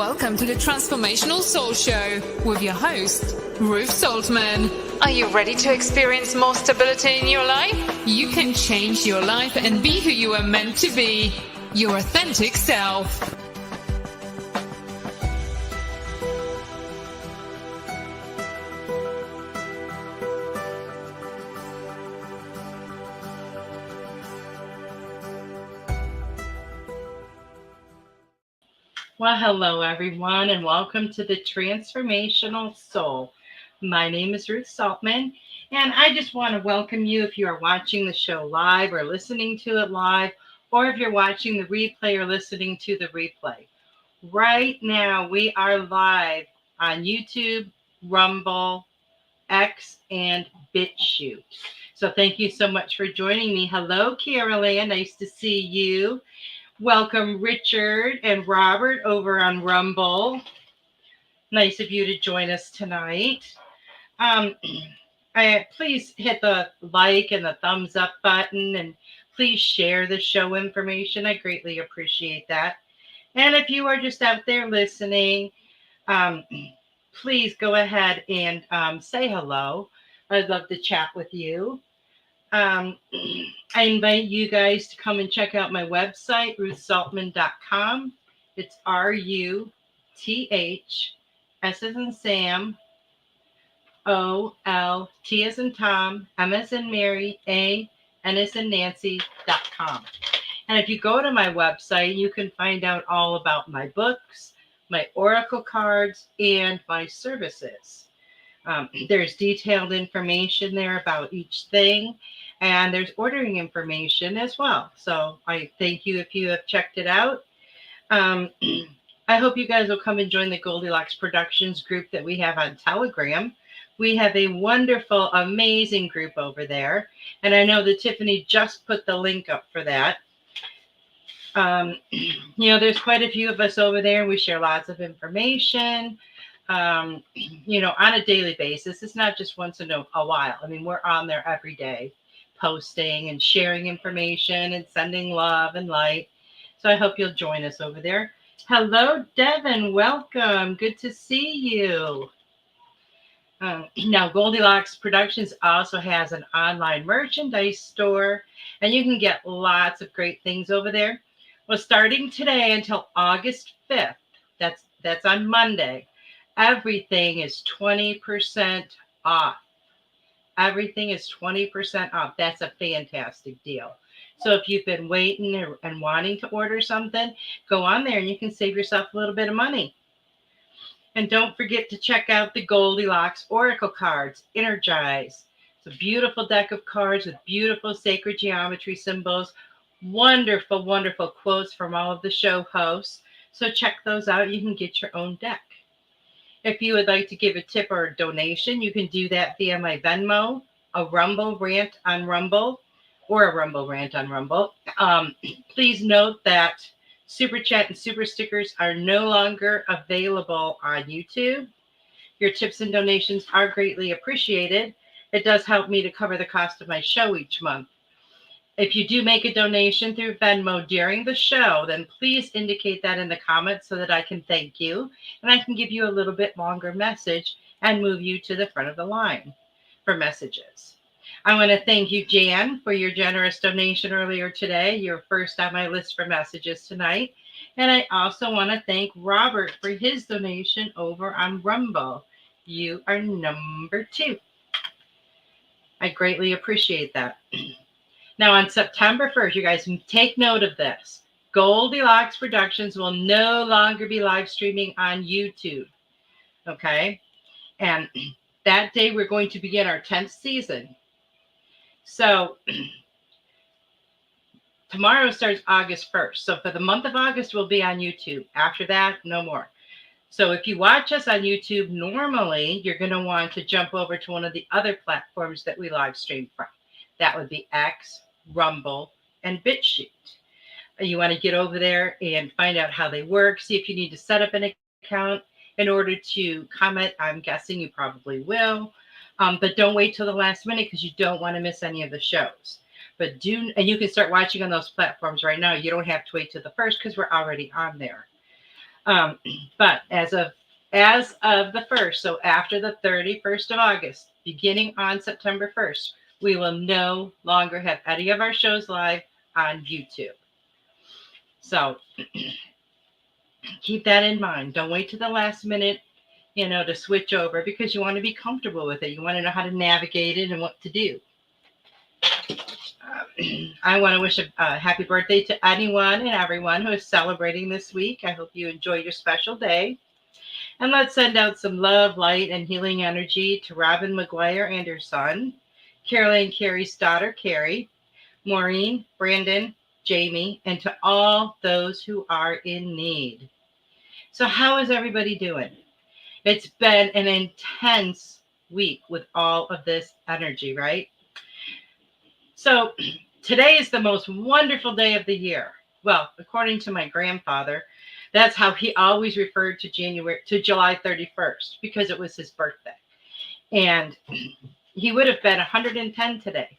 Welcome to the Transformational Soul Show with your host, Ruth Soltman. Are you ready to experience more stability in your life? You can change your life and be who you are meant to be, your authentic self. Well, hello everyone, and welcome to the Transformational Soul. My name is Ruth Soltman, and I just want to welcome you if you are watching the show live or listening to it live, or if you're watching the replay or listening to the replay. Right now, we are live on YouTube, Rumble, X, and BitChute. So thank you so much for joining me. Hello, Carol-Ann. Nice to see you. Welcome, Richard and Robert over on Rumble. Nice of you to join us tonight. Please hit the like and the thumbs up button, and please share the show information. I greatly appreciate that. And if you are just out there listening, please go ahead and say hello. I'd love to chat with you. I invite you guys to come and check out my website, ruthsoltman.com. It's RUTH, S as in Sam, OL, T as in Tom, M as in Mary, A, N as in Nancy.com. And if you go to my website, you can find out all about my books, my oracle cards, and my services. There's detailed information there about each thing, and there's ordering information as well. So I thank you if you have checked it out. I hope you guys will come and join the Goldylocks Productions group that we have on Telegram. We have a wonderful, amazing group over there, and I know that Tiffany just put the link up for that. There's quite a few of us over there, and we share lots of information. On a daily basis. It's not just once in a while. I mean, we're on there every day, posting and sharing information and sending love and light. So I hope you'll join us over there. Hello, Devin. Welcome. Good to see you. Now, Goldylocks Productions also has an online merchandise store, and you can get lots of great things over there. Well, starting today until August 5th, that's on Monday, everything is 20% off. Everything is 20% off. That's a fantastic deal. So if you've been waiting and wanting to order something, go on there and you can save yourself a little bit of money. And don't forget to check out the Goldylocks Oracle cards, Energize. It's a beautiful deck of cards with beautiful sacred geometry symbols, wonderful, wonderful quotes from all of the show hosts. So check those out. You can get your own deck. If you would like to give a tip or a donation, you can do that via my Venmo, a Rumble rant on Rumble, or a Rumble rant on Rumble. Please note that Super Chat and Super Stickers are no longer available on YouTube. Your tips and donations are greatly appreciated. It does help me to cover the cost of my show each month. If you do make a donation through Venmo during the show, then please indicate that in the comments so that I can thank you, and I can give you a little bit longer message and move you to the front of the line for messages. I want to thank you, Jan, for your generous donation earlier today. You're first on my list for messages tonight. And I also want to thank Robert for his donation over on Rumble. You are number 2. I greatly appreciate that. Now, on September 1st, you guys take note of this. Goldylocks Productions will no longer be live streaming on YouTube. Okay? And that day, we're going to begin our 10th season. So, tomorrow starts August 1st. So, for the month of August, we'll be on YouTube. After that, no more. So, if you watch us on YouTube, normally, you're going to want to jump over to one of the other platforms that we live stream from. That would be X, Rumble, and BitChute. You want to get over there and find out how they work. See if you need to set up an account in order to comment. I'm guessing you probably will. But don't wait till the last minute because you don't want to miss any of the shows. And you can start watching on those platforms right now. You don't have to wait till the first because we're already on there. Um, but as of the 1st, so after the 31st of August, beginning on September 1st, we will no longer have any of our shows live on YouTube. So keep that in mind. Don't wait to the last minute, to switch over, because you want to be comfortable with it. You want to know how to navigate it and what to do. I want to wish a happy birthday to anyone and everyone who is celebrating this week. I hope you enjoy your special day. And let's send out some love, light, and healing energy to Robin McGuire and her son, Caroline Carey's daughter, Carrie, Maureen, Brandon, Jamie, and to all those who are in need. So, how is everybody doing? It's been an intense week with all of this energy, right? So, today is the most wonderful day of the year. Well, according to my grandfather, that's how he always referred to July 31st, because it was his birthday. And he would have been 110 today.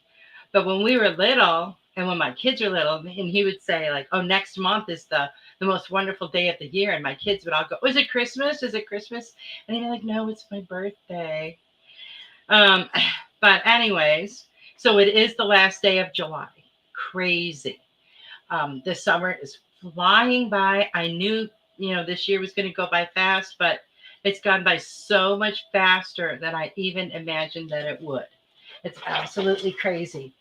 But when we were little, and when my kids were little, and he would say, like, oh, next month is the most wonderful day of the year. And my kids would all go, is it Christmas? Is it Christmas? And he'd be like, no, it's my birthday. Um, but anyways, so it is the last day of July. Crazy. The summer is flying by. I knew, this year was going to go by fast, but it's gone by so much faster than I even imagined that it would. It's absolutely crazy.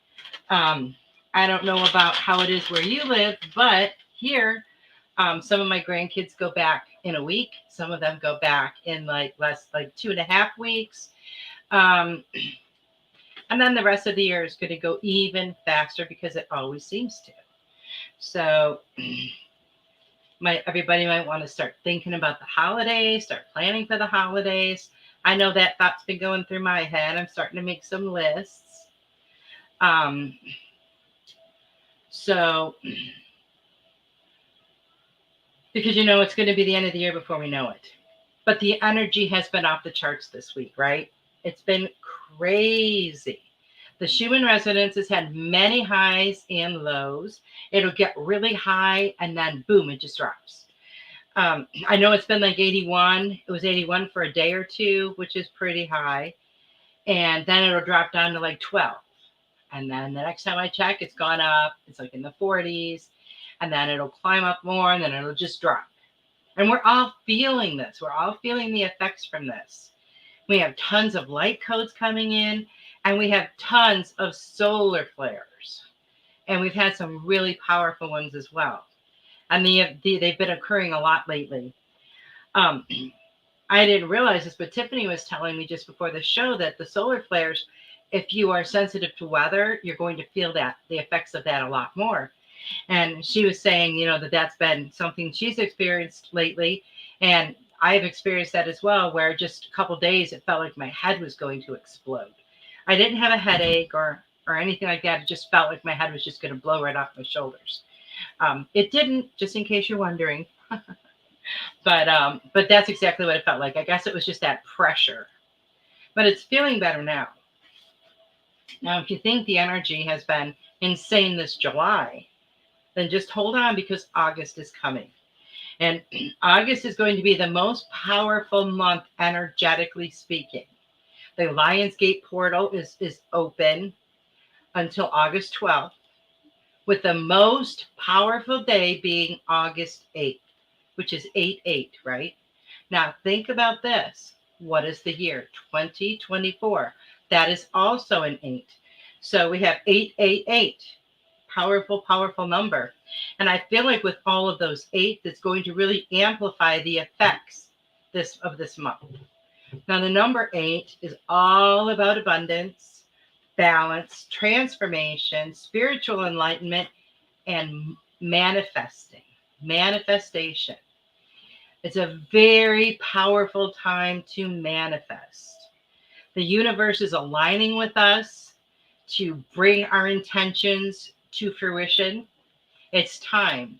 I don't know about how it is where you live, but here, some of my grandkids go back in a week. Some of them go back in like 2.5 weeks. And then the rest of the year is going to go even faster, because it always seems to. So everybody might want to start thinking about the holidays, start planning for the holidays. I know that thought's been going through my head. I'm starting to make some lists. So, because it's going to be the end of the year before we know it. But the energy has been off the charts this week, right? It's been crazy. The Schumann resonance has had many highs and lows. It'll get really high and then boom, it just drops. I know it's been like 81. It was 81 for a day or two, which is pretty high. And then it'll drop down to like 12. And then the next time I check, it's gone up. It's like in the 40s. And then it'll climb up more, and then it'll just drop. And we're all feeling this. We're all feeling the effects from this. We have tons of light codes coming in, and we have tons of solar flares. And we've had some really powerful ones as well. And they've been occurring a lot lately. I didn't realize this, but Tiffany was telling me just before the show that the solar flares, if you are sensitive to weather, you're going to feel the effects of that a lot more. And she was saying, that's been something she's experienced lately. And I've experienced that as well, where just a couple days, it felt like my head was going to explode. I didn't have a headache or anything like that. It just felt like my head was just going to blow right off my shoulders. It didn't, just in case you're wondering. But that's exactly what it felt like. I guess it was just that pressure. But it's feeling better now. Now, if you think the energy has been insane this July, then just hold on, because August is coming. And August is going to be the most powerful month, energetically speaking. The Lionsgate portal is open until August 12th, with the most powerful day being August 8th, which is 8/8, right? Now, think about this. What is the year? 2024. That is also an 8. So we have 888. Powerful, powerful number. And I feel like with all of those 8, that's going to really amplify the effects of this month. Now, the number 8 is all about abundance, balance, transformation, spiritual enlightenment, and manifestation. It's a very powerful time to manifest. The universe is aligning with us to bring our intentions to fruition. It's time.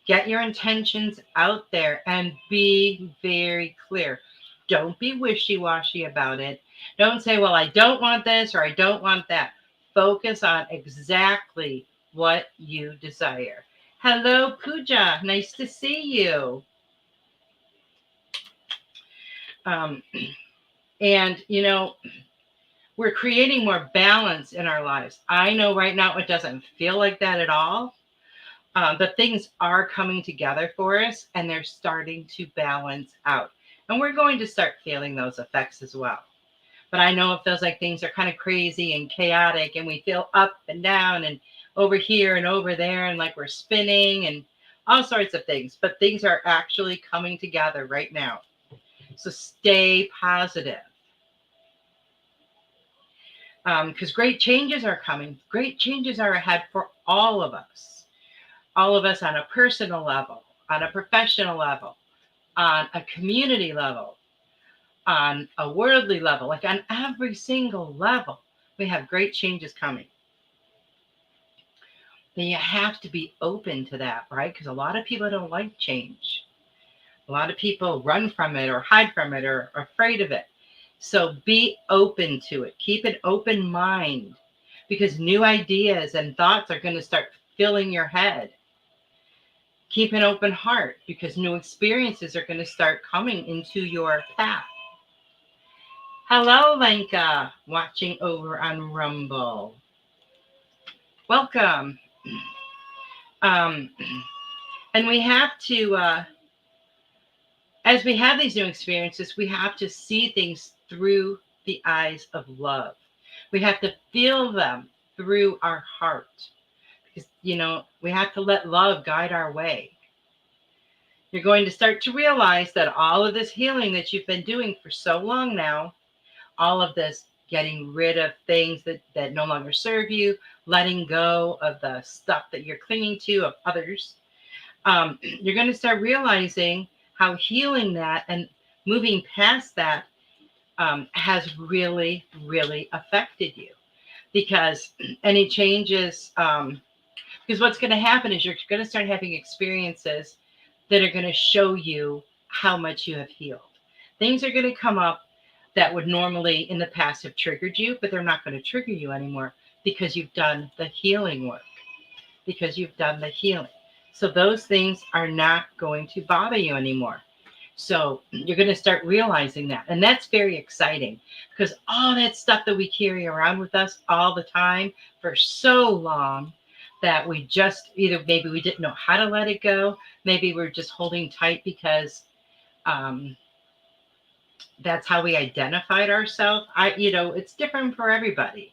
Get your intentions out there and be very clear. Don't be wishy-washy about it. Don't say, well, I don't want this or I don't want that. Focus on exactly what you desire. Hello, Pooja. Nice to see you. Um, and, we're creating more balance in our lives. I know right now it doesn't feel like that at all. But things are coming together for us and they're starting to balance out. And we're going to start feeling those effects as well. But I know it feels like things are kind of crazy and chaotic and we feel up and down and over here and over there and like we're spinning and all sorts of things. But things are actually coming together right now. So stay positive. Because great changes are coming. Great changes are ahead for all of us. All of us on a personal level, on a professional level, on a community level, on a worldly level, like on every single level, we have great changes coming. Then you have to be open to that, right? Because a lot of people don't like change. A lot of people run from it or hide from it or are afraid of it. So be open to it. Keep an open mind because new ideas and thoughts are going to start filling your head. Keep an open heart because new experiences are going to start coming into your path. Hello, Lenka, watching over on Rumble. Welcome. And we have to, as we have these new experiences, we have to see things through the eyes of love. We have to feel them through our heart because, we have to let love guide our way. You're going to start to realize that all of this healing that you've been doing for so long now, all of this getting rid of things that no longer serve you, letting go of the stuff that you're clinging to of others, you're going to start realizing how healing that and moving past that has really, really affected you. Because any changes, because what's going to happen is you're going to start having experiences that are going to show you how much you have healed. Things are going to come up that would normally in the past have triggered you, but they're not going to trigger you anymore because you've done the healing work, because you've done the healing. So those things are not going to bother you anymore. So you're going to start realizing that. And that's very exciting because all that stuff that we carry around with us all the time for so long that we just either maybe we didn't know how to let it go. Maybe we're just holding tight because that's how we identified ourselves. It's different for everybody.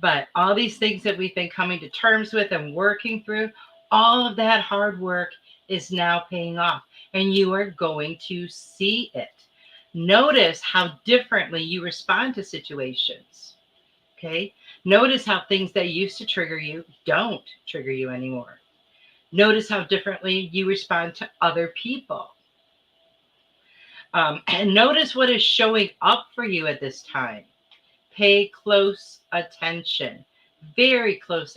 But all these things that we've been coming to terms with and working through, all of that hard work is now paying off. And you are going to see it. Notice how differently you respond to situations. Okay? Notice how things that used to trigger you don't trigger you anymore. Notice how differently you respond to other people. And notice what is showing up for you at this time. Pay close attention, very close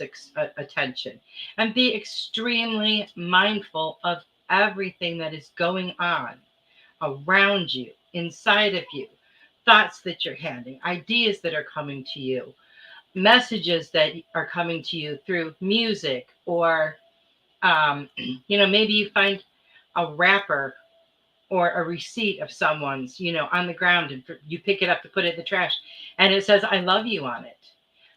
attention, and be extremely mindful of everything that is going on around you, inside of you, thoughts that you're having, ideas that are coming to you, messages that are coming to you through music, or, maybe you find a wrapper or a receipt of someone's, on the ground and you pick it up to put it in the trash and it says, I love you on it.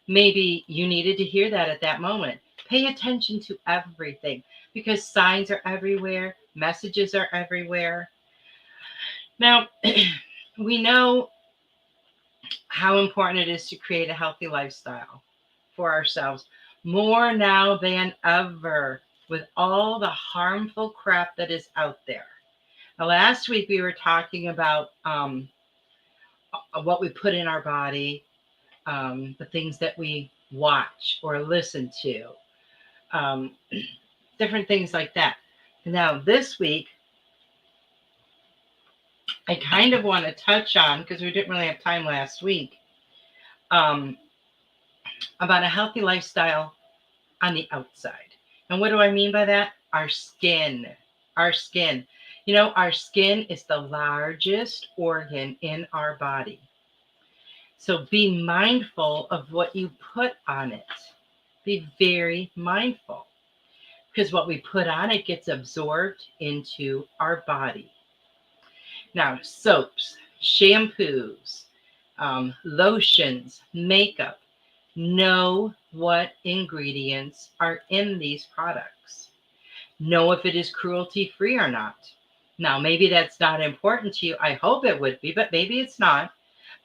Maybe you needed to hear that at that moment. Pay attention to everything because signs are everywhere. Messages are everywhere. Now, we know how important it is to create a healthy lifestyle for ourselves more now than ever with all the harmful crap that is out there. Now, last week we were talking about what we put in our body, the things that we watch or listen to, different things like that. Now, this week, I kind of want to touch on, because we didn't really have time last week, about a healthy lifestyle on the outside. And what do I mean by that? Our skin. Our skin. Our skin is the largest organ in our body. So be mindful of what you put on it. Be very mindful. Because what we put on it gets absorbed into our body. Now, soaps, shampoos, lotions, makeup. Know what ingredients are in these products. Know if it is cruelty free or not. Now, maybe that's not important to you. I hope it would be, but maybe it's not.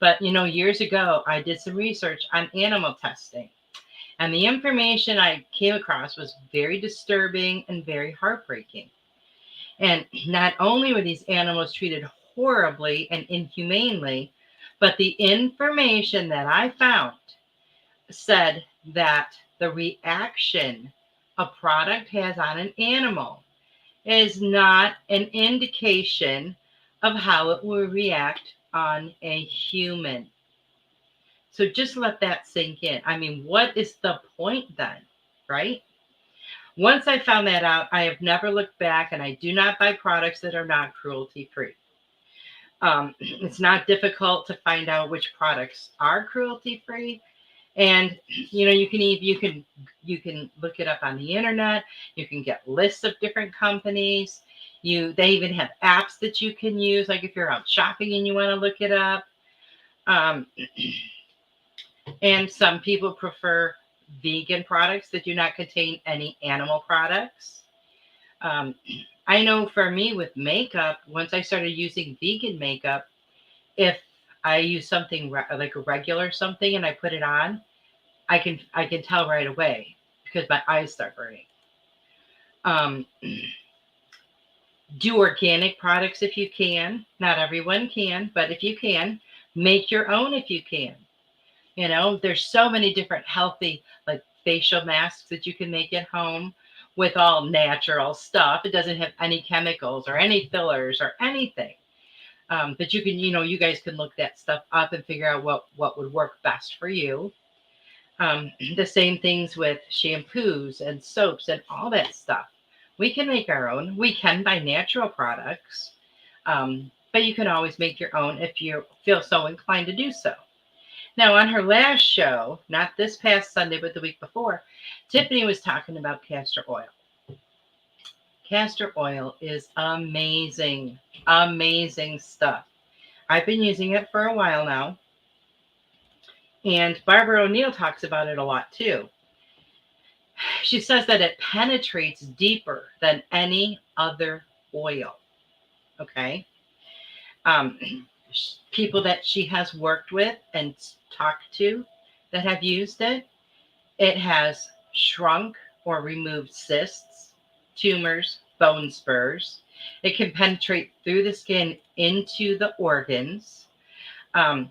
But, years ago, I did some research on animal testing. And the information I came across was very disturbing and very heartbreaking. And not only were these animals treated horribly and inhumanely, but the information that I found said that the reaction a product has on an animal is not an indication of how it will react on a human. So just let that sink in. I mean, what is the point then, right? Once I found that out, I have never looked back, and I do not buy products that are not cruelty free. It's not difficult to find out which products are cruelty free, and you can look it up on the internet. You can get lists of different companies. They even have apps that you can use, like if you're out shopping and you want to look it up. And some people prefer vegan products that do not contain any animal products. I know for me with makeup, once I started using vegan makeup, if I use something like a regular something and I put it on, I can tell right away because my eyes start burning. Do organic products if you can. Not everyone can, but if you can, make your own if you can. There's so many different healthy like facial masks that you can make at home with all natural stuff. It doesn't have any chemicals or any fillers or anything. But you can, you guys can look that stuff up and figure out what would work best for you. The same things with shampoos and soaps and all that stuff. We can make our own. We can buy natural products, but you can always make your own if you feel so inclined to do so. Now, on her last show, not this past Sunday, but the week before, Tiffany was talking about castor oil. Castor oil is amazing, amazing stuff. I've been using it for a while now. And Barbara O'Neill talks about it a lot too. She says that it penetrates deeper than any other oil. Okay. People that she has worked with and talked to that have used it, it has shrunk or removed cysts, tumors, bone spurs. It can penetrate through the skin into the organs.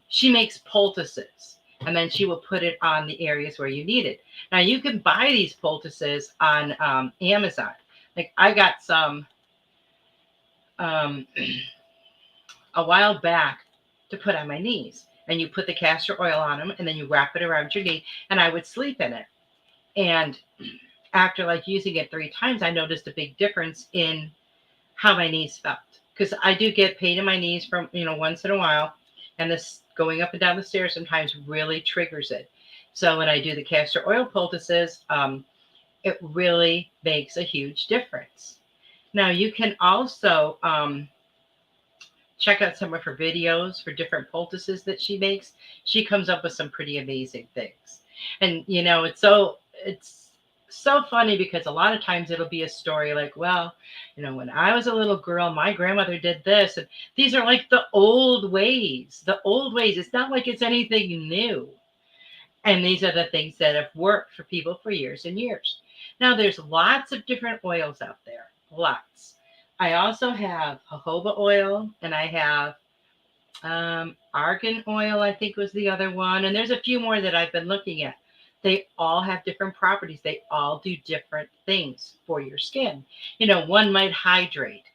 She makes poultices, and then she will put it on the areas where you need it. Now, you can buy these poultices on Amazon. Like I got some a while back to put on my knees. And you put the castor oil on them, and then you wrap it around your knee, and I would sleep in it. And after like using it 3 times, I noticed a big difference in how my knees felt. Because I do get pain in my knees from, once in a while. And this going up and down the stairs sometimes really triggers it. So when I do the castor oil poultices, it really makes a huge difference. Now you can also check out some of her videos for different poultices that she makes. She comes up with some pretty amazing things. And, it's so funny because a lot of times it'll be a story like, well, when I was a little girl, my grandmother did this. And these are like the old ways. It's not like it's anything new. And these are the things that have worked for people for years and years. Now, there's lots of different oils out there. Lots. I also have jojoba oil, and I have argan oil, I think was the other one. And there's a few more that I've been looking at. They all have different properties. They all do different things for your skin. One might hydrate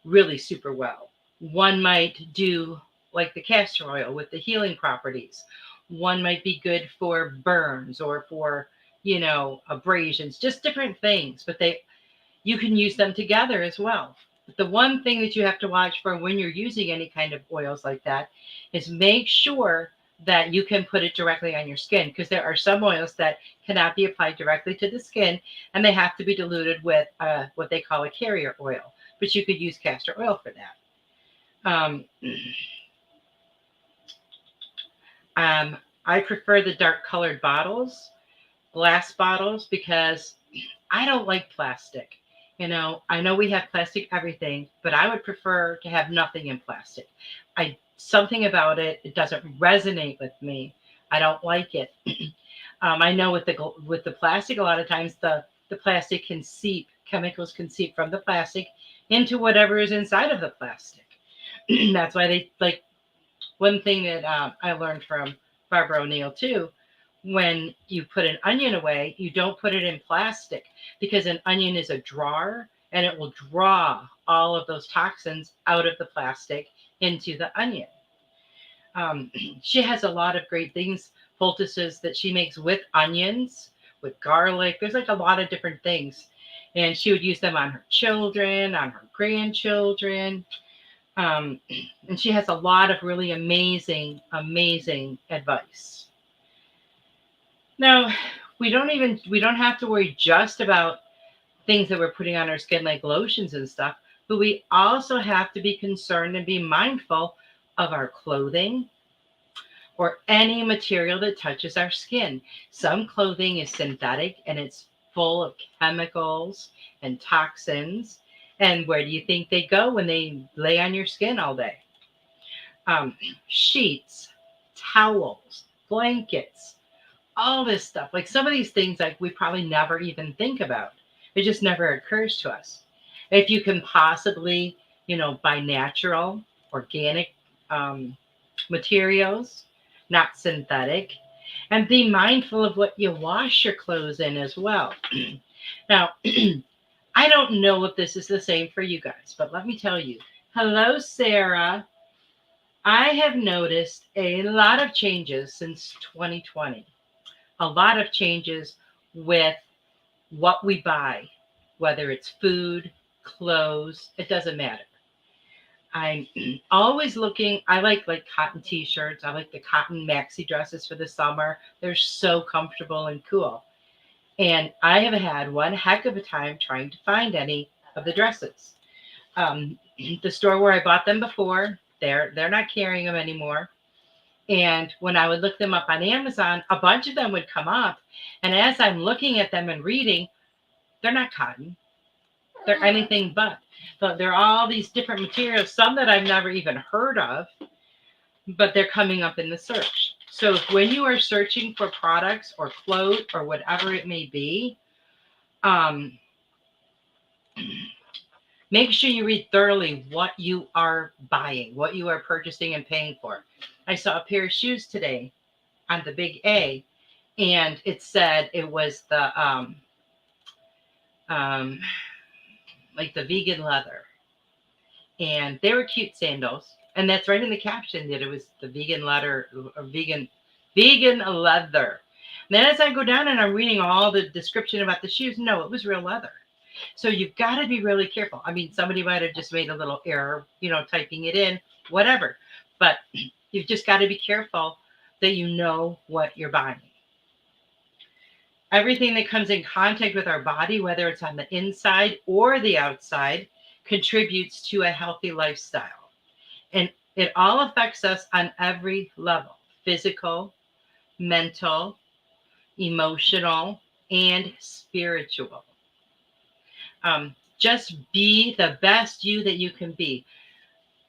really super well. One might do like the castor oil with the healing properties. One might be good for burns or for, abrasions, just different things. But you can use them together as well. But the one thing that you have to watch for when you're using any kind of oils like that is make sure that you can put it directly on your skin, because there are some oils that cannot be applied directly to the skin, and they have to be diluted with what they call a carrier oil. But you could use castor oil for that. Um, I prefer the dark colored bottles, glass bottles, because I don't like plastic. I know we have plastic everything, but I would prefer to have nothing in plastic. Something about it, it doesn't resonate with me. I don't like it. I know with the plastic, a lot of times the plastic can seep, chemicals can seep from the plastic into whatever is inside of the plastic. That's why they like one thing that I learned from Barbara O'Neill too. When you put an onion away, you don't put it in plastic because an onion is a drawer and it will draw all of those toxins out of the plastic into the onion. Um, she has a lot of great things, poultices that she makes with onions, with garlic. There's like a lot of different things. And she would use them on her children, on her grandchildren. Um, and she has a lot of really amazing, amazing advice. Now, we don't have to worry just about things that we're putting on our skin like lotions and stuff, but we also have to be concerned and be mindful of our clothing or any material that touches our skin. Some clothing is synthetic and it's full of chemicals and toxins. And where do you think they go when they lay on your skin all day? Sheets, towels, blankets, all this stuff. Like some of these things, like we probably never even think about. It just never occurs to us. If you can possibly, buy natural, organic materials, not synthetic, and be mindful of what you wash your clothes in as well. Now, I don't know if this is the same for you guys, but let me tell you. Hello, Sarah. I have noticed a lot of changes since 2020. A lot of changes with what we buy, whether it's food, clothes, it doesn't matter. I'm always looking. I like cotton t-shirts. I like the cotton maxi dresses for the summer. They're so comfortable and cool. And I have had one heck of a time trying to find any of the dresses. The store where I bought them before, they're not carrying them anymore. And when I would look them up on Amazon, a bunch of them would come up. And as I'm looking at them and reading, they're not cotton. They're anything but. So there are all these different materials, some that I've never even heard of, but they're coming up in the search. So when you are searching for products or clothes or whatever it may be, make sure you read thoroughly what you are buying, what you are purchasing and paying for. I saw a pair of shoes today on the big A, and it said it was the like the vegan leather, and they were cute sandals, and that's right in the caption that it was the vegan leather or vegan leather. And then as I go down and I'm reading all the description about the shoes, no, it was real leather. So you've got to be really careful. I mean, somebody might have just made a little error, typing it in, whatever. But you've just got to be careful that you know what you're buying. Everything that comes in contact with our body, whether it's on the inside or the outside, contributes to a healthy lifestyle. And it all affects us on every level: physical, mental, emotional, and spiritual. Just be the best you that you can be.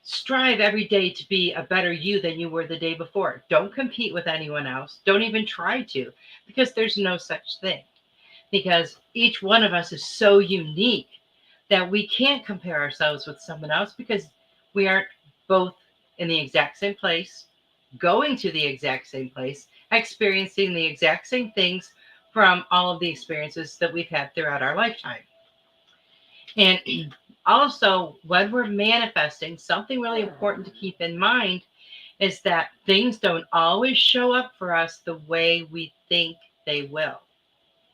Strive every day to be a better you than you were the day before. Don't compete with anyone else. Don't even try to, because there's no such thing. Because each one of us is so unique that we can't compare ourselves with someone else, because we aren't both in the exact same place, going to the exact same place, experiencing the exact same things from all of the experiences that we've had throughout our lifetime. And also, when we're manifesting, something really important to keep in mind is that things don't always show up for us the way we think they will.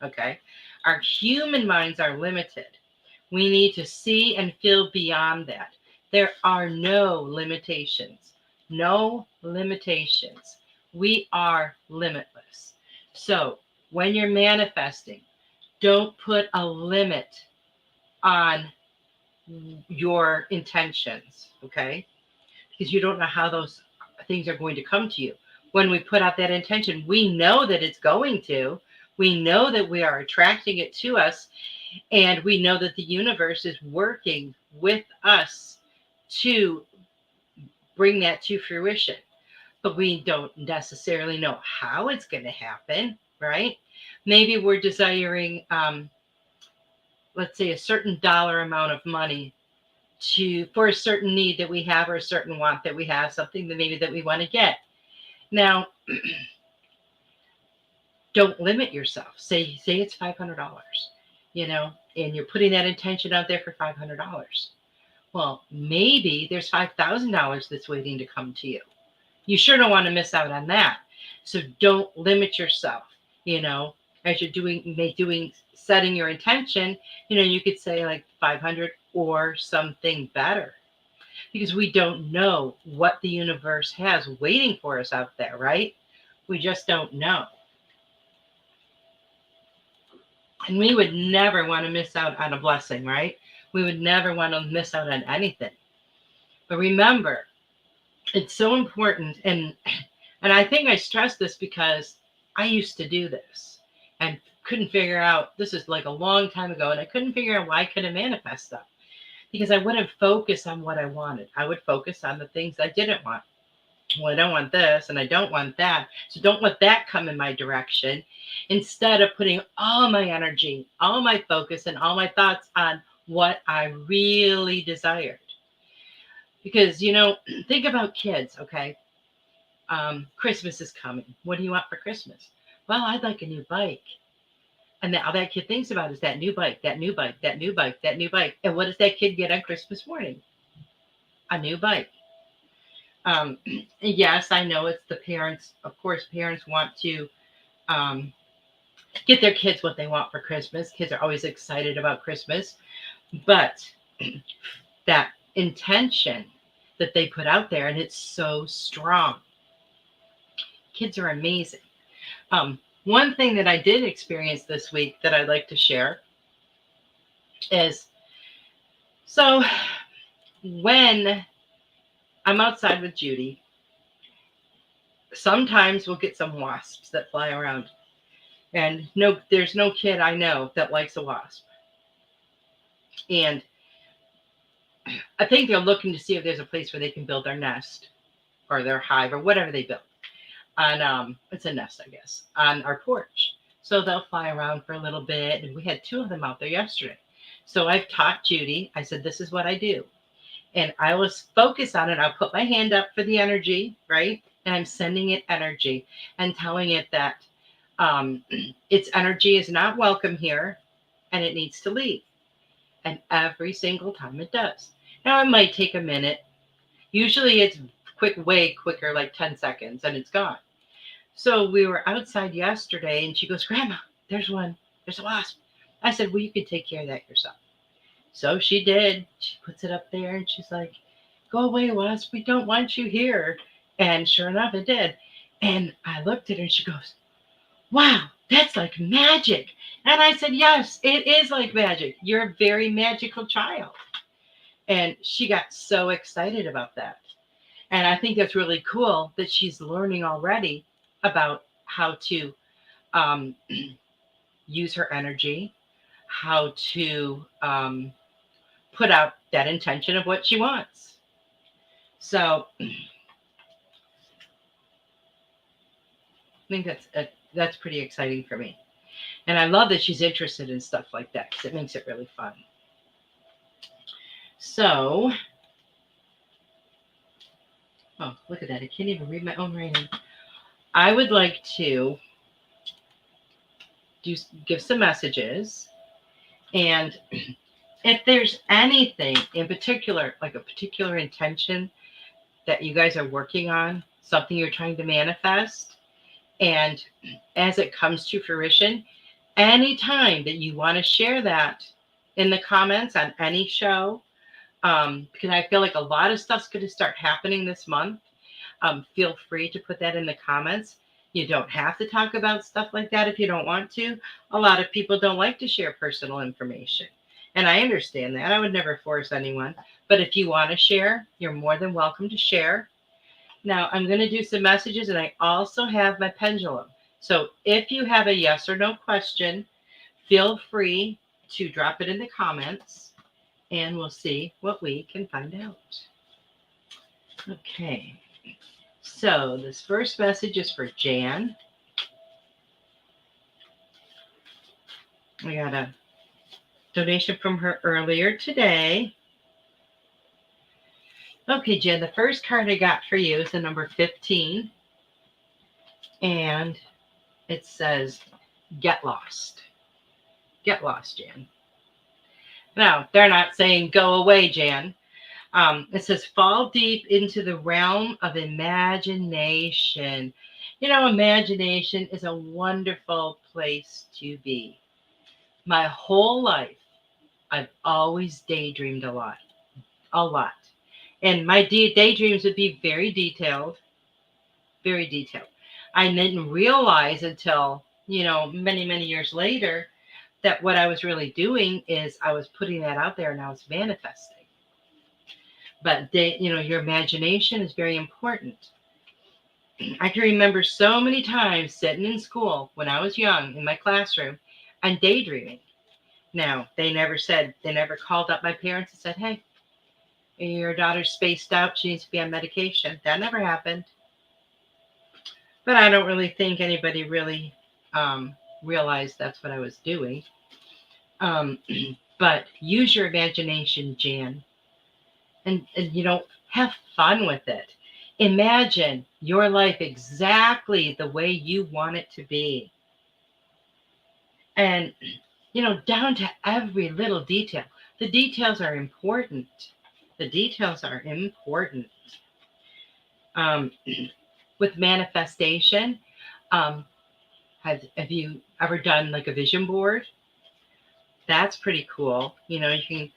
Okay? Our human minds are limited. We need to see and feel beyond that. There are no limitations. No limitations. We are limitless. So when you're manifesting, don't put a limit on your intentions. Okay? because you don't know how those things are going to come to you. When we put out that intention, we know that it's going to. We know that we are attracting it to us, and we know that the universe is working with us to bring that to fruition. But we don't necessarily know how it's going to happen, right? Maybe we're desiring, let's say, a certain dollar amount of money for a certain need that we have, or a certain want that we have, something that maybe that we want to get. Now, don't limit yourself. Say it's $500, and you're putting that intention out there for $500. Well, maybe there's $5,000 that's waiting to come to you. You sure don't want to miss out on that. So don't limit yourself, as you're setting your intention, you could say like 500 or something better, because we don't know what the universe has waiting for us out there, right? We just don't know. And we would never want to miss out on a blessing, right? We would never want to miss out on anything. But remember, it's so important. And I think I stress this because I used to do this and couldn't figure out, this is like a long time ago, and I couldn't figure out why I couldn't manifest stuff, because I wouldn't focus on what I wanted. I would focus on the things I didn't want. Well, I don't want this and I don't want that. So don't let that come in my direction, instead of putting all my energy, all my focus, and all my thoughts on what I really desired. Because, think about kids, okay? Christmas is coming. What do you want for Christmas? Well, I'd like a new bike. And all that kid thinks about is that new bike, that new bike, that new bike, that new bike. And what does that kid get on Christmas morning? A new bike. Yes, I know it's the parents. Of course, parents want to get their kids what they want for Christmas. Kids are always excited about Christmas. But that intention that they put out there, and it's so strong. Kids are amazing. One thing that I did experience this week that I'd like to share is, so when I'm outside with Judy, sometimes we'll get some wasps that fly around. And there's no kid I know that likes a wasp. And I think they're looking to see if there's a place where they can build their nest or their hive or whatever they build. And it's a nest, I guess, on our porch. So they'll fly around for a little bit. And we had 2 of them out there yesterday. So I've taught Judy, I said, this is what I do. And I will focus on it. I'll put my hand up for the energy, right? And I'm sending it energy and telling it that its energy is not welcome here and it needs to leave. And every single time it does. Now, it might take a minute. Usually it's way quicker, like 10 seconds, and it's gone. So we were outside yesterday, and she goes, Grandma, there's one. There's a wasp. I said, well, you can take care of that yourself. So she did. She puts it up there, and she's like, go away, wasp. We don't want you here. And sure enough, it did. And I looked at her, and she goes, wow, that's like magic. And I said, yes, it is like magic. You're a very magical child. And she got so excited about that. And I think that's really cool that she's learning already about how to use her energy, how to put out that intention of what she wants. So I think that's pretty exciting for me. And I love that she's interested in stuff like that, because it makes it really fun. So, oh, look at that. I can't even read my own writing. I would like to give some messages. And if there's anything in particular, like a particular intention that you guys are working on, something you're trying to manifest, and as it comes to fruition, anytime that you want to share that in the comments on any show, because I feel like a lot of stuff's going to start happening this month. Feel free to put that in the comments. You don't have to talk about stuff like that if you don't want to. A lot of people don't like to share personal information. And I understand that. I would never force anyone. But if you want to share, you're more than welcome to share. Now, I'm going to do some messages, and I also have my pendulum. So if you have a yes or no question, feel free to drop it in the comments, and we'll see what we can find out. Okay. So this first message is for Jan. We got a donation from her earlier today. Okay, Jen, the first card I got for you is the number 15. And it says, get lost. Get lost, Jan. Now, they're not saying go away, Jan. It says fall deep into the realm of imagination. You know, imagination is a wonderful place to be. My whole life, I've always daydreamed a lot. And my daydreams would be very detailed, very detailed. I didn't realize until, many, many years later that what I was really doing is I was putting that out there and I was manifesting. But your imagination is very important. I can remember so many times sitting in school when I was young in my classroom and daydreaming. Now, they never called up my parents and said, hey, your daughter's spaced out. She needs to be on medication. That never happened. But I don't really think anybody really realized that's what I was doing. But use your imagination, Jan. And have fun with it. Imagine your life exactly the way you want it to be. And, down to every little detail. The details are important. The details are important. With manifestation, have you ever done like a vision board? That's pretty cool. You can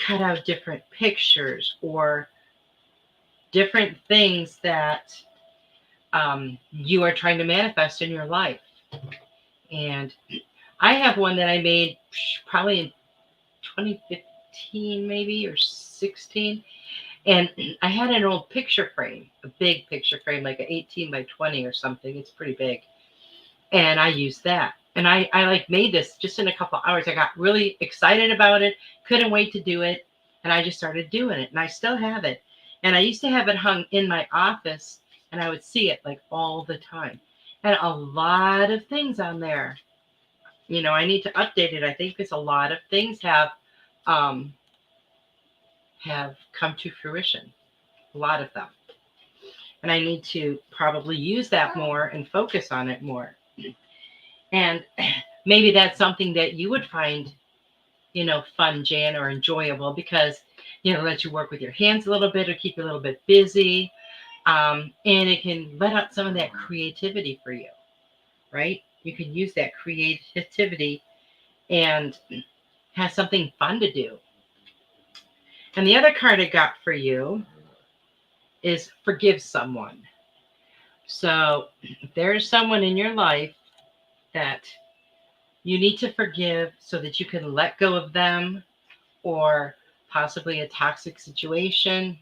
cut out different pictures or different things that you are trying to manifest in your life. And I have one that I made probably in 2015 maybe or 16. And I had an old picture frame, a big picture frame, like an 18 by 20 or something. It's pretty big. And I used that. And I made this just in a couple hours. I got really excited about it. Couldn't wait to do it. And I just started doing it. And I still have it. And I used to have it hung in my office. And I would see it like all the time. And a lot of things on there. I need to update it. I think because a lot of things have come to fruition. A lot of them. And I need to probably use that more and focus on it more. And maybe that's something that you would find, fun, Jan, or enjoyable because, let you work with your hands a little bit or keep you a little bit busy. And it can let out some of that creativity for you, right? You can use that creativity and have something fun to do. And the other card I got for you is forgive someone. So if there's someone in your life that you need to forgive so that you can let go of them or possibly a toxic situation,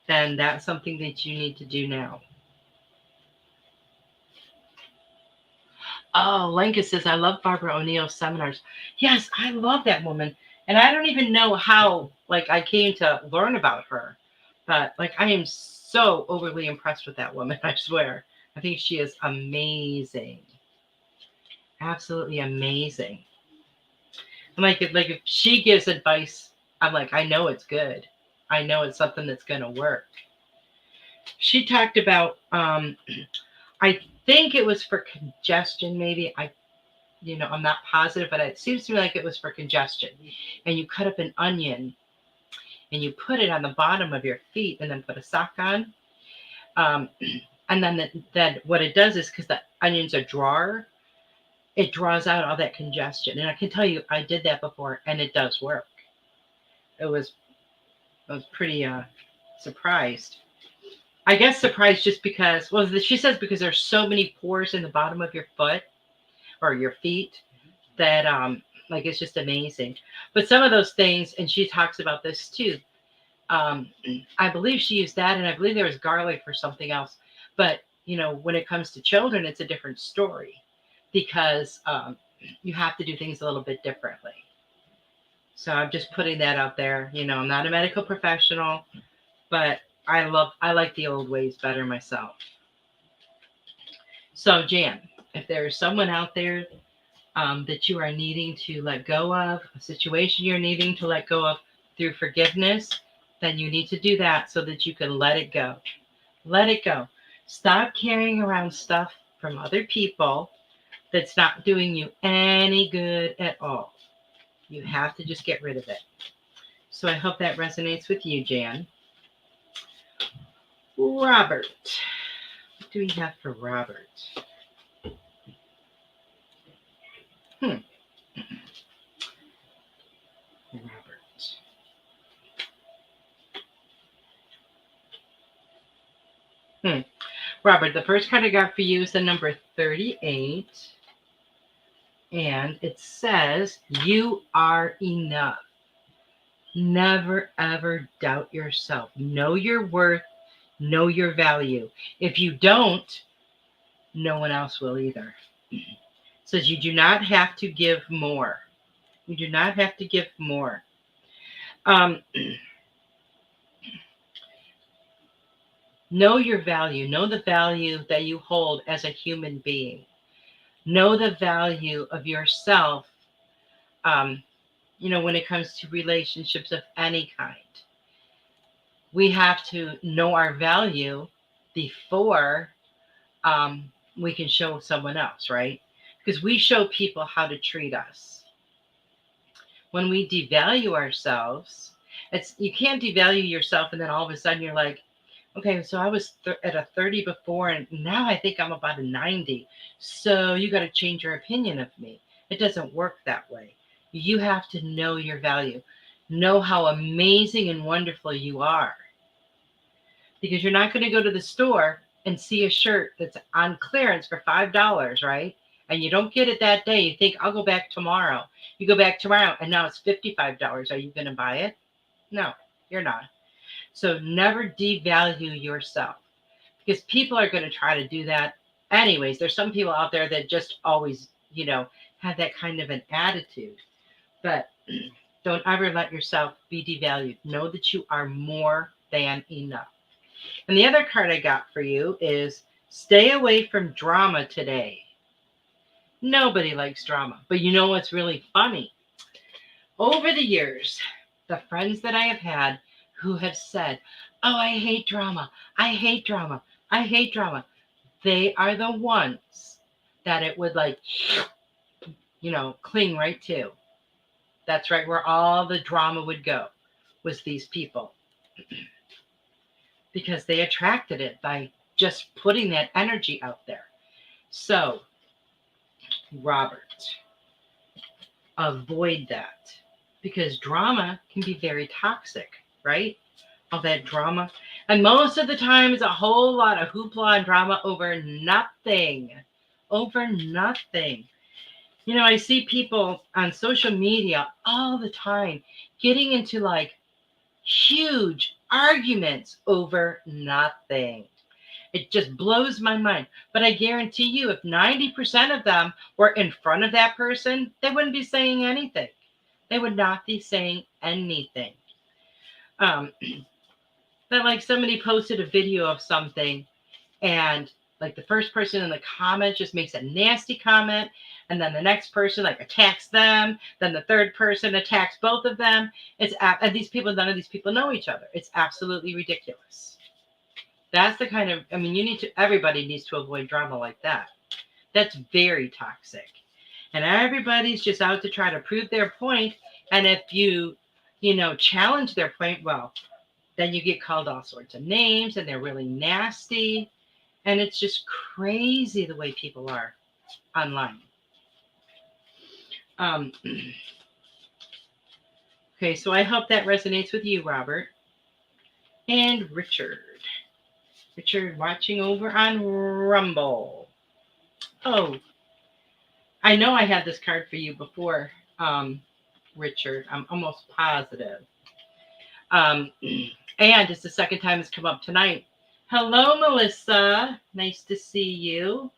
then that's something that you need to do now. Oh, Lenka says, I love Barbara O'Neill's seminars. Yes, I love that woman. And I don't even know how, I came to learn about her. But, I am so overly impressed with that woman, I swear. I think she is amazing. Absolutely amazing. I'm if she gives advice, I'm I know it's good. I know it's something that's going to work. She talked about, I think it was for congestion, maybe. I'm not positive, but it seems to me like it was for congestion. And you cut up an onion and you put it on the bottom of your feet and then put a sock on. And then that what it does is because the onion's a drawer, it draws out all that congestion. And I can tell you, I did that before and it does work. I was pretty surprised. I guess surprised just because, she says because there's so many pores in the bottom of your foot or your feet that Like, it's just amazing. But some of those things, and she talks about this too. Um, I believe she used that, and I believe there was garlic for something else. But, when it comes to children, it's a different story because you have to do things a little bit differently. So I'm just putting that out there. I'm not a medical professional, but I like the old ways better myself. So, Jan, if there's someone out there that you are needing to let go of, a situation you're needing to let go of through forgiveness, then you need to do that so that you can let it go. Let it go. Stop carrying around stuff from other people that's not doing you any good at all. You have to just get rid of it. So I hope that resonates with you, Jan. Robert. What do we have for Robert? Robert. Robert, the first card I got for you is the number 38. And it says, you are enough. Never, ever doubt yourself. Know your worth. Know your value. If you don't, no one else will either. It says you do not have to give more. You do not have to give more. Know your value. Know the value that you hold as a human being. Know the value of yourself, when it comes to relationships of any kind. We have to know our value before we can show someone else, right? Because we show people how to treat us. When we devalue ourselves, you can't devalue yourself and then all of a sudden you're like, okay, so I was at a 30 before and now I think I'm about a 90. So you got to change your opinion of me. It doesn't work that way. You have to know your value. Know how amazing and wonderful you are. Because you're not going to go to the store and see a shirt that's on clearance for $5, right? And you don't get it that day. You think, I'll go back tomorrow. You go back tomorrow and now it's $55. Are you going to buy it? No, you're not. So never devalue yourself because people are going to try to do that anyways. There's some people out there that just always, have that kind of an attitude. But don't ever let yourself be devalued. Know that you are more than enough. And the other card I got for you is stay away from drama today. Nobody likes drama. But you know what's really funny? Over the years, the friends that I have had who have said, oh, I hate drama. I hate drama. I hate drama. They are the ones that it would cling right to. That's right where all the drama would go was these people. Because they attracted it by just putting that energy out there. So, Robert, avoid that. Because drama can be very toxic, right? All that drama. And most of the time, it's a whole lot of hoopla and drama over nothing. Over nothing. I see people on social media all the time getting into huge arguments over nothing. It just blows my mind. But I guarantee you, if 90% of them were in front of that person, they wouldn't be saying anything. They would not be saying anything. But somebody posted a video of something and the first person in the comment just makes a nasty comment. And then the next person attacks them. Then the third person attacks both of them. And none of these people know each other. It's absolutely ridiculous. That's the kind of, everybody needs to avoid drama like that. That's very toxic. And everybody's just out to try to prove their point. And if you challenge their point, well, then you get called all sorts of names and they're really nasty. And it's just crazy the way people are online. Okay, so I hope that resonates with you, Robert. And Richard. Richard watching over on Rumble. Oh, I know I had this card for you before. Richard. I'm almost positive. Um, and it's the second time it's come up tonight. Hello, Melissa. Nice to see you.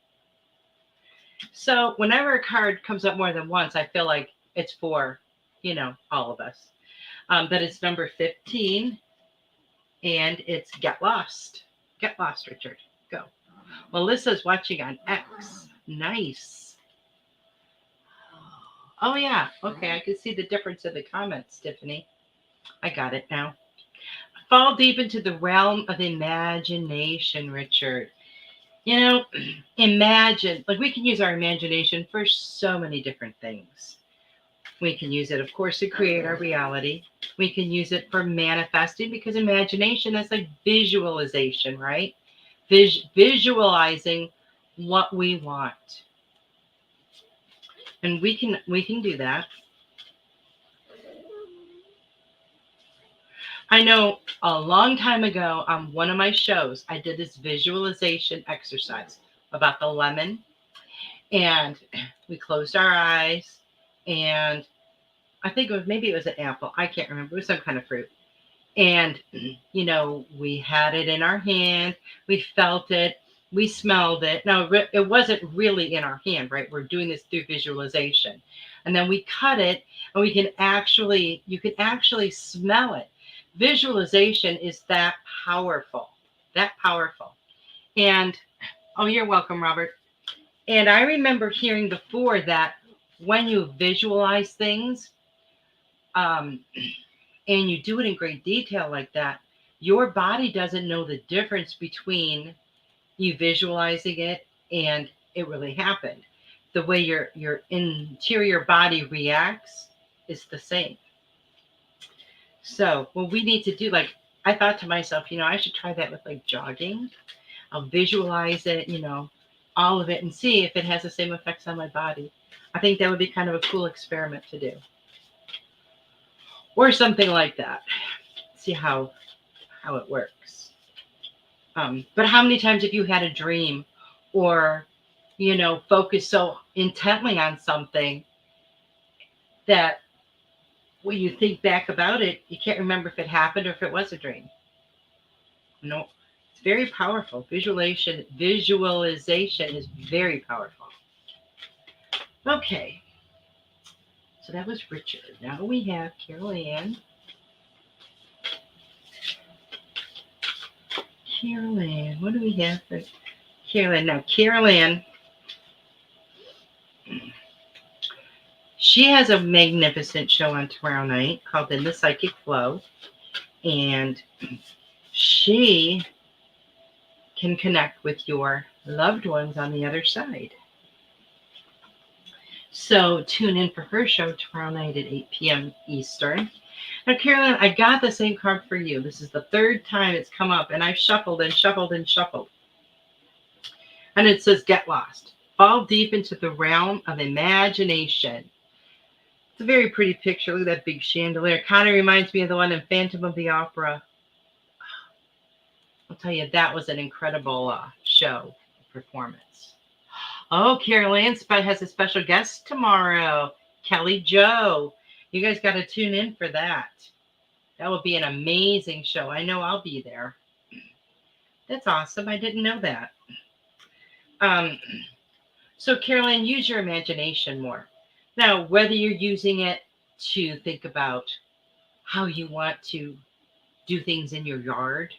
So whenever a card comes up more than once, I feel like it's for, all of us. But it's number 15, and it's Get Lost. Get Lost, Richard. Go. Melissa's watching on X. Nice. Oh, yeah. Okay, I can see the difference in the comments, Tiffany. I got it now. Fall deep into the realm of imagination, Richard. Imagine, like we can use our imagination for so many different things. We can use it, of course, to create our reality. We can use it for manifesting because imagination is like visualization, right? Visualizing what we want. And we can do that. I know a long time ago on one of my shows, I did this visualization exercise about the lemon, and we closed our eyes, and I think maybe it was an apple. I can't remember. It was some kind of fruit. And, we had it in our hand. We felt it. We smelled it. Now, it wasn't really in our hand, right? We're doing this through visualization. And then we cut it, and you can actually smell it. Visualization is that powerful. And, oh, you're welcome, Robert. And I remember hearing before that when you visualize things, and you do it in great detail like that, your body doesn't know the difference between you visualizing it and it really happened. The way your interior body reacts is the same. So what we need to do, like I thought to myself, I should try that with like jogging. I'll visualize it, all of it, and see if it has the same effects on my body. I think that would be kind of a cool experiment to do. Or something like that. See how it works. But how many times have you had a dream or, focus so intently on something that when you think back about it, you can't remember if it happened or if it was a dream? No, it's very powerful. Visualization is very powerful. Okay. So that was Richard. Now we have Carol Ann. Carol Ann. What do we have for Carol Ann? Now, Carol Ann, she has a magnificent show on tomorrow night called In the Psychic Flow. And she can connect with your loved ones on the other side. So tune in for her show tomorrow night at 8 p.m. Eastern. Now, Carolyn, I got the same card for you. This is the third time it's come up, and I've shuffled and shuffled and shuffled. And it says, Get Lost. Fall deep into the realm of imagination. It's a very pretty picture. Look at that big chandelier. It kind of reminds me of the one in Phantom of the Opera. I'll tell you, that was an incredible show performance. Oh, Carol Ann has a special guest tomorrow, Kelly Joe. You guys got to tune in for that. That will be an amazing show. I know I'll be there. That's awesome. I didn't know that. So, Carol Ann, use your imagination more. Now, whether you're using it to think about how you want to do things in your yard,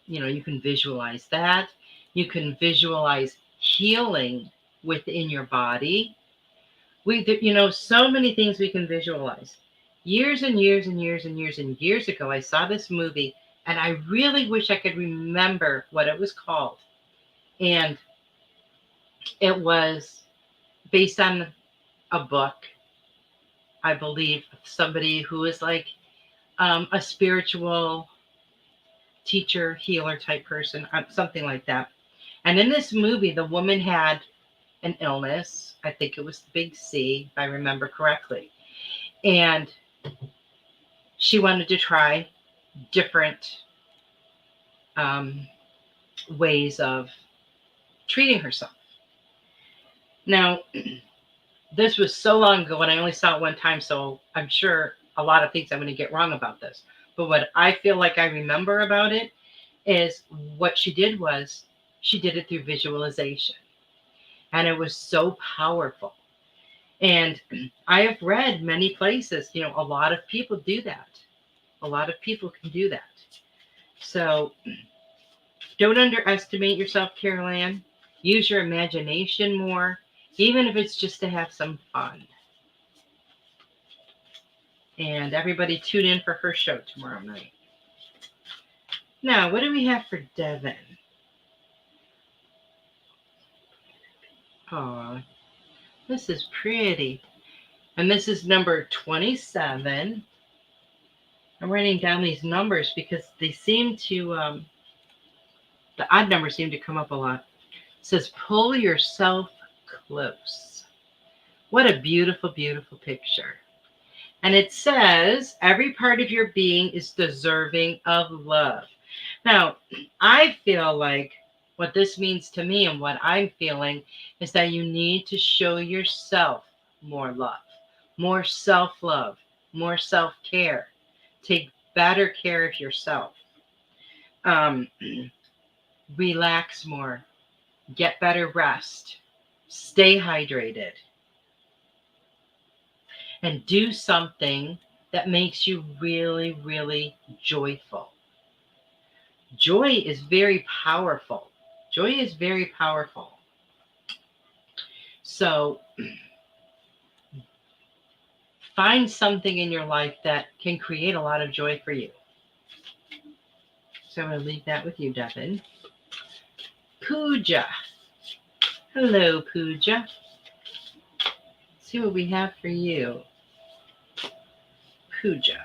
you can visualize that. You can visualize healing within your body. So many things we can visualize. Years and years and years and years and years ago, I saw this movie, and I really wish I could remember what it was called. And it was based on a book, I believe, somebody who is like a spiritual teacher, healer type person, something like that. And in this movie, the woman had an illness. I think it was the big C, if I remember correctly. And she wanted to try different ways of treating herself. Now, this was so long ago, and I only saw it one time, so I'm sure a lot of things I'm going to get wrong about this. But what I feel like I remember about it is what she did was she did it through visualization. And it was so powerful. And I have read many places, a lot of people do that. A lot of people can do that. So don't underestimate yourself, Carol Ann. Use your imagination more, even if it's just to have some fun. And everybody tune in for her show tomorrow night. Now, what do we have for Devin? Oh, this is pretty. And this is number 27. I'm writing down these numbers because they seem to, the odd numbers seem to come up a lot. It says, pull yourself close. What a beautiful, beautiful picture. And it says, every part of your being is deserving of love. Now, I feel like what this means to me and what I'm feeling is that you need to show yourself more love, more self-love, more self-care. Take better care of yourself. Relax more. Get better rest. Stay hydrated. And do something that makes you really, really joyful. Joy is very powerful. Joy is very powerful. So find something in your life that can create a lot of joy for you. So I'm going to leave that with you, Devin. Pooja. Hello, Pooja. Let's see what we have for you. Pooja.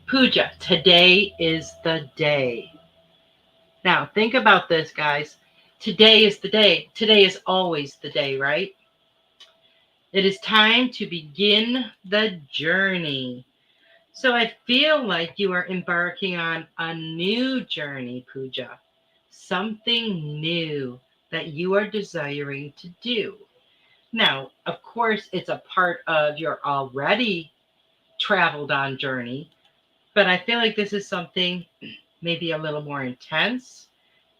Pooja, today is the day. Now, think about this, guys. Today is the day. Today is always the day, right? It is time to begin the journey. So I feel like you are embarking on a new journey, Pooja. Something new that you are desiring to do. Now, of course, it's a part of your already traveled on journey, but I feel like this is something maybe a little more intense,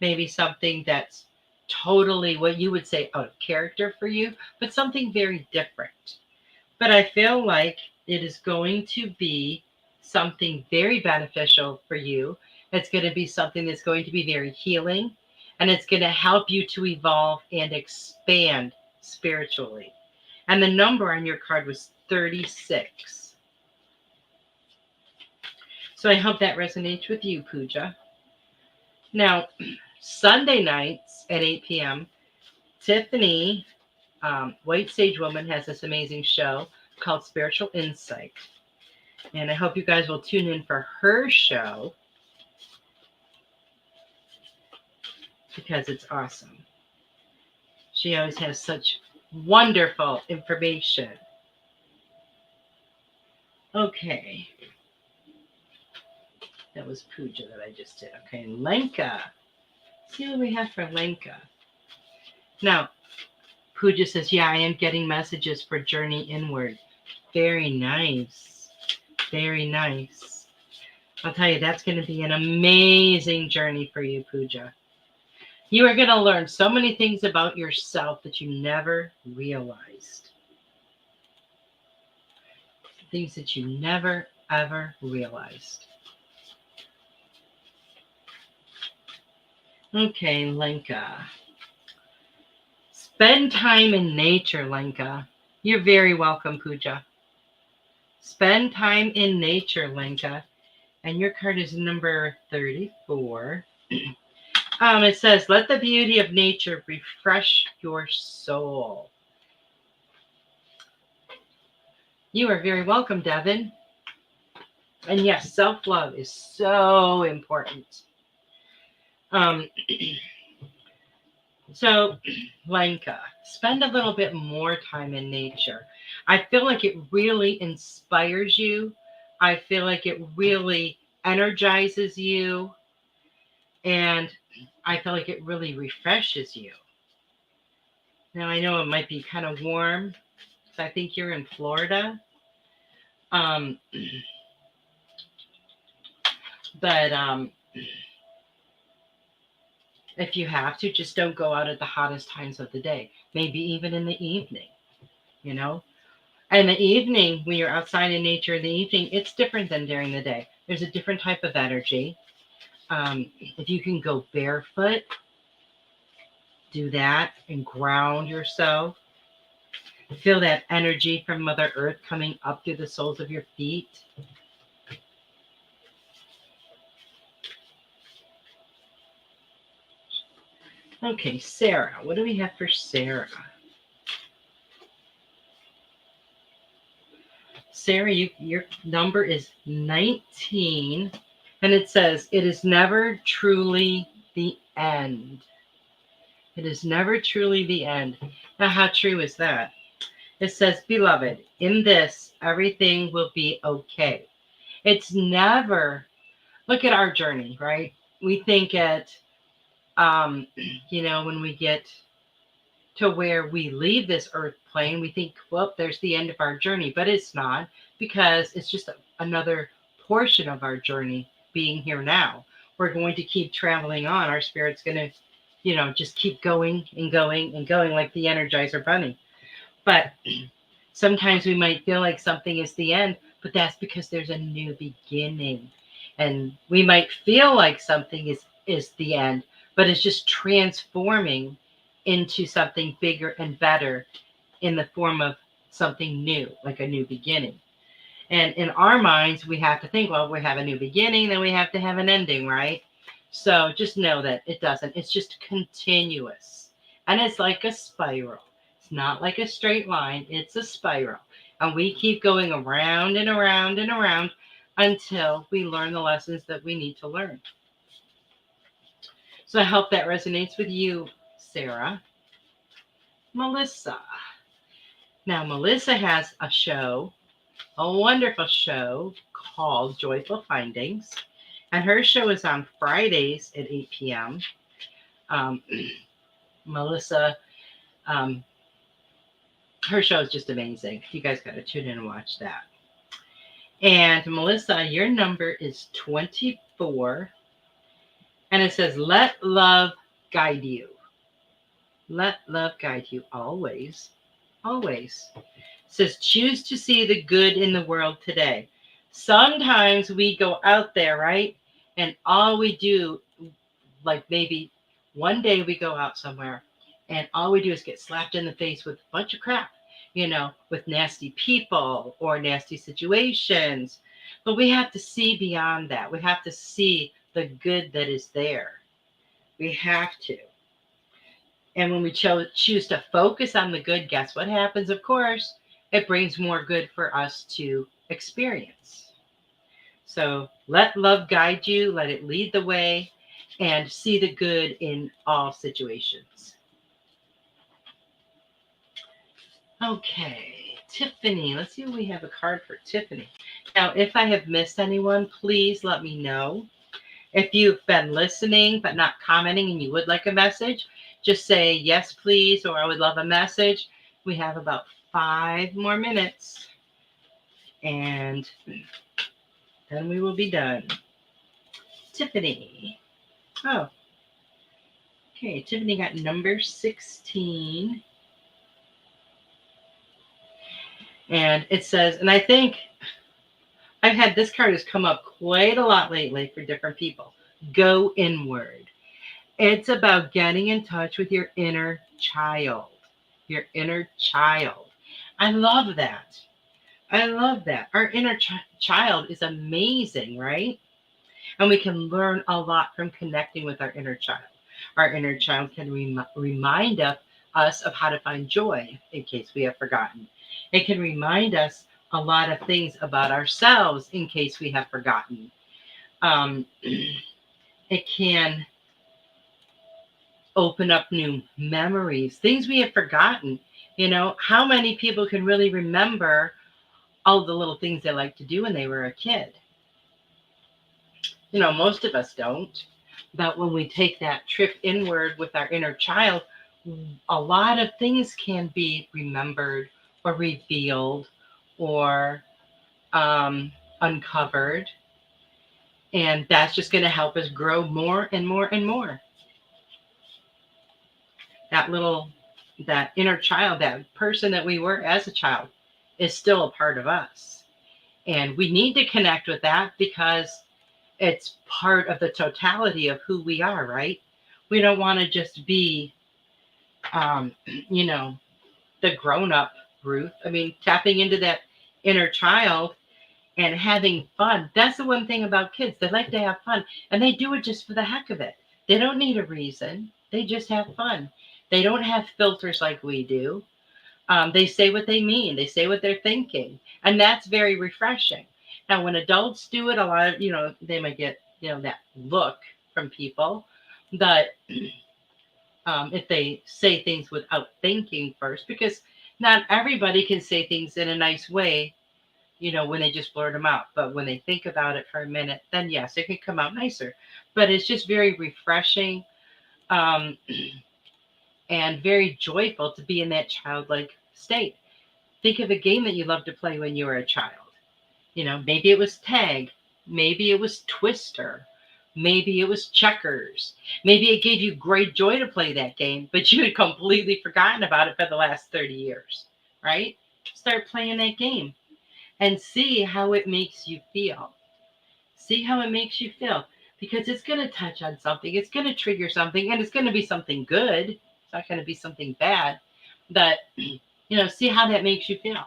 maybe something that's totally what you would say out of character for you, but something very different. But I feel like it is going to be something very beneficial for you. It's going to be something that's going to be very healing, and it's going to help you to evolve and expand spiritually. And the number on your card was 36. So I hope that resonates with you, Pooja. Now, Sunday nights at 8 p.m., Tiffany, White Sage Woman, has this amazing show called Spiritual Insight. And I hope you guys will tune in for her show because it's awesome. She always has such wonderful information. Okay. That was Pooja that I just did. Okay, Lenka. Let's see what we have for Lenka. Now, Pooja says, yeah, I am getting messages for Journey Inward. Very nice. Very nice. I'll tell you, that's going to be an amazing journey for you, Pooja. You are going to learn so many things about yourself that you never realized. Things that you never, ever realized. Okay, Lenka. Spend time in nature, Lenka. You're very welcome, Pooja. Spend time in nature, Lenka. And your card is number 34. It says, let the beauty of nature refresh your soul. You are very welcome, Devin. And yes, self-love is so important. So, Lenka, spend a little bit more time in nature. I feel like it really inspires you. I feel like it really energizes you. And I feel like it really refreshes you. Now, I know it might be kind of warm, so I think you're in Florida. Um, but if you have to, just don't go out at the hottest times of the day, maybe even in the evening, you know? And the evening, when you're outside in nature in the evening, it's different than during the day. There's a different type of energy. If you can go barefoot, do that and ground yourself. Feel that energy from Mother Earth coming up through the soles of your feet. Okay, Sarah, what do we have for Sarah? Sarah, your number is 19, and it says, it is never truly the end. It is never truly the end. Now, how true is that? It says, beloved, in this, everything will be okay. It's never, look at our journey, right? We think when we get to where we leave this earth plane, we think, well, there's the end of our journey, but it's not, because it's just another portion of our journey being here now. We're going to keep traveling on. Our spirit's going to, just keep going and going and going like the Energizer Bunny. But sometimes we might feel like something is the end, but that's because there's a new beginning. And we might feel like something is the end, but it's just transforming into something bigger and better in the form of something new, like a new beginning. And in our minds, we have to think, well, we have a new beginning, then we have to have an ending, right? So just know that it doesn't. It's just continuous. And it's like a spiral. It's not like a straight line. It's a spiral. And we keep going around and around and around until we learn the lessons that we need to learn. So I hope that resonates with you, Sarah. Melissa. Now, Melissa has a show, a wonderful show called Joyful Findings. And her show is on Fridays at 8 p.m. Melissa, her show is just amazing. You guys got to tune in and watch that. And Melissa, your number is 24. And it says, let love guide you. Let love guide you always. Always. It says, choose to see the good in the world today. Sometimes we go out there, right? And all we do, like maybe one day we go out somewhere and all we do is get slapped in the face with a bunch of crap, with nasty people or nasty situations. But we have to see beyond that. We have to see the good that is there. We have to. And when we choose to focus on the good, guess what happens? Of course, it brings more good for us to experience. So let love guide you, let it lead the way, and see the good in all situations. Okay, Tiffany. Let's see if we have a card for Tiffany. Now, if I have missed anyone, please let me know. If you've been listening but not commenting and you would like a message, just say yes, please, or I would love a message. We have about 5 more minutes, and then we will be done. Tiffany. Oh, okay. Tiffany got number 16. And it says, and I think I've had this card has come up quite a lot lately for different people. Go inward. It's about getting in touch with your inner child. Your inner child. I love that. I love that. Our inner child is amazing, right? And we can learn a lot from connecting with our inner child. Our inner child can remind us of how to find joy in case we have forgotten. It can remind us a lot of things about ourselves in case we have forgotten. It can open up new memories, things we have forgotten. How many people can really remember all the little things they liked to do when they were a kid? Most of us don't. But when we take that trip inward with our inner child, a lot of things can be remembered or revealed or uncovered. And that's just going to help us grow more and more and more. That inner child, that person that we were as a child, is still a part of us. And we need to connect with that because it's part of the totality of who we are, right? We don't want to just be, um, you know, the grown up Ruth. I mean, tapping into that inner child and having fun. That's the one thing about kids. They like to have fun and they do it just for the heck of it. They don't need a reason. They just have fun. They don't have filters like we do. They say what they mean. They say what they're thinking. And that's very refreshing. Now, when adults do it, a lot of, they might get, that look from people that if they say things without thinking first, because not everybody can say things in a nice way, when they just blurt them out. But when they think about it for a minute, then yes, it can come out nicer. But it's just very refreshing and very joyful to be in that childlike state. Think of a game that you loved to play when you were a child. Maybe it was tag, maybe it was Twister, maybe it was checkers. Maybe it gave you great joy to play that game, but you had completely forgotten about it for the last 30 years, right? Start playing that game and see how it makes you feel. See how it makes you feel, because it's going to touch on something. It's going to trigger something, and it's going to be something good. It's not going to be something bad. But, see how that makes you feel.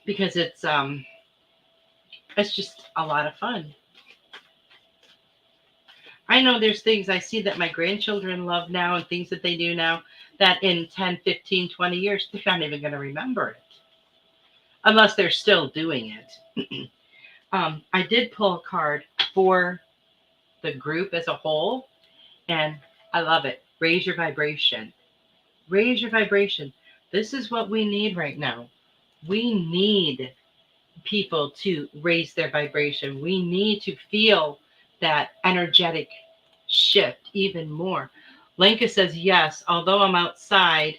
Because it's just a lot of fun. I know there's things I see that my grandchildren love now and things that they do now that in 10, 15, 20 years, they're not even going to remember it. Unless they're still doing it. I did pull a card for the group as a whole, and I love it. Raise your vibration. Raise your vibration. This is what we need right now. We need people to raise their vibration. We need to feel that energetic shift even more. Lenka says, yes, although I'm outside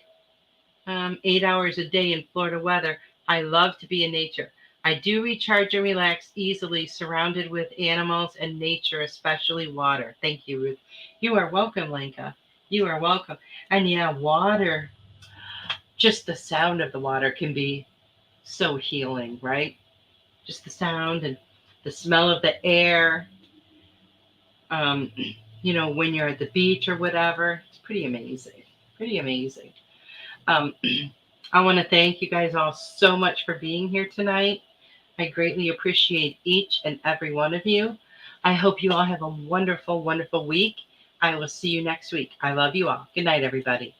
8 hours a day in Florida weather, I love to be in nature. I do recharge and relax easily, surrounded with animals and nature, especially water. Thank you, Ruth. You are welcome, Lenka. You are welcome. And yeah, water, just the sound of the water can be so healing, right? Just the sound and the smell of the air. When you're at the beach or whatever, it's pretty amazing. Pretty amazing. I want to thank you guys all so much for being here tonight. I greatly appreciate each and every one of you. I hope you all have a wonderful, wonderful week. I will see you next week. I love you all. Good night, everybody.